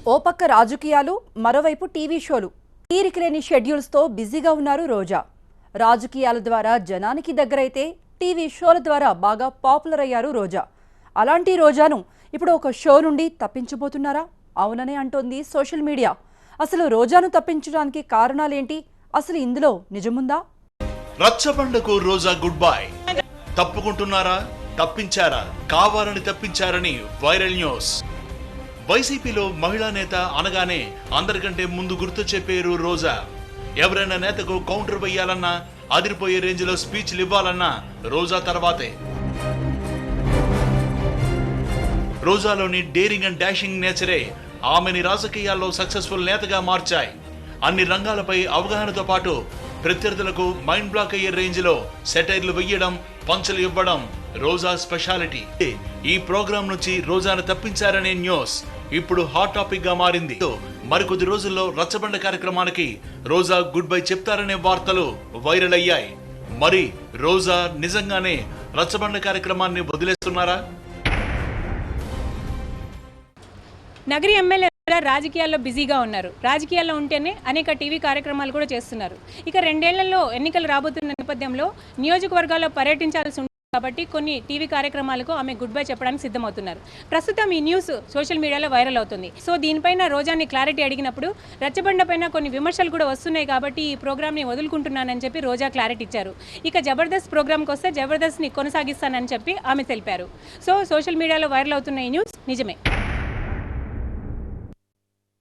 ఓ పక్క రాజకీయాలు, మరోవైపు టీవీ షోలు. తీరికలేని షెడ్యూల్స్తో బిజీగా ఉన్నారు రోజా. రాజకీయాల ద్వారా జనానికి దగ్గరైతే టీవీ షోల ద్వారా బాగా పాపులర్ అయ్యారు రోజా. అలాంటి రోజాను ఇప్పుడు ఒక షో నుండి తప్పించబోతున్నారా? అవుననే అంటోంది సోషల్ మీడియా. అసలు రోజాను తప్పించడానికి కారణాలేంటి? అసలు ఇందులో నిజముందా? రచ్చబండకు రోజా గుడ్ బై. తప్పుకుంటున్నారా? తప్పించారా? కావాలని తప్పించారని వైరల్ న్యూస్. వైసీపీలో మహిళా నేత అనగానే అందరికంటే ముందు గుర్తొచ్చే పేరు రోజా. ఎవరైనా నేతకు కౌంటర్ వేయాలన్నా, అదిరిపోయే రేంజ్ లో స్పీచ్లు ఇవ్వాలన్నా రోజా తర్వాతే. రోజాలోని డేరింగ్ అండ్ డాషింగ్ నేచరే ఆమెని రాజకీయాల్లో సక్సెస్ఫుల్ నేతగా మార్చాయి. అన్ని రంగాలపై అవగాహనతో పాటు ప్రత్యర్థులకు మైండ్ బ్లాక్ అయ్యే రేంజ్ లో సెటైర్లు వెయ్యడం, పంచులు ఇవ్వడం రోజా స్పెషాలిటీ. ఈ ప్రోగ్రాం నుంచి రోజాను తప్పించారనే న్యూస్ ఇప్పుడు హాట్ టాపిక్ గా మారింది. మరికొద్ది రోజుల్లో రచ్చబండ కార్యక్రమానికి రోజా గుడ్ బై చెప్తారనే వార్తలు వైరల్ అయ్యాయి. మరి రోజా నిజంగానే రచ్చబండ కార్యక్రమాన్ని వదిలేస్తున్నారా? నగరి ఎమ్మెల్యే రాజకీయాల్లో బిజీగా ఉన్నారు. రాజకీయాల్లో ఉంటేనే అనేక టీవీ కార్యక్రమాలు కూడా చేస్తున్నారు. ఇక 2 ఏళ్లలో ఎన్నికలు రాబోతున్న నేపథ్యంలో నియోజకవర్గాల్లో పర్యటించాల్సి ఉంటుంది కాబట్టి కొన్ని టీవీ కార్యక్రమాలకు ఆమె గుడ్ బై చెప్పడానికి సిద్ధమవుతున్నారు. ప్రస్తుతం ఈ న్యూస్ సోషల్ మీడియాలో వైరల్ అవుతుంది. సో దీనిపైన రోజాని క్లారిటీ అడిగినప్పుడు రచ్చబండ పైన కొన్ని విమర్శలు కూడా వస్తున్నాయి కాబట్టి ఈ ప్రోగ్రామ్ని వదులుకుంటున్నానని చెప్పి రోజా క్లారిటీ ఇచ్చారు. ఇక జబర్దస్త్ ప్రోగ్రామ్కి వస్తే జబర్దస్త్ని కొనసాగిస్తానని చెప్పి ఆమె తెలిపారు. సో సోషల్ మీడియాలో వైరల్ అవుతున్న ఈ న్యూస్ నిజమే.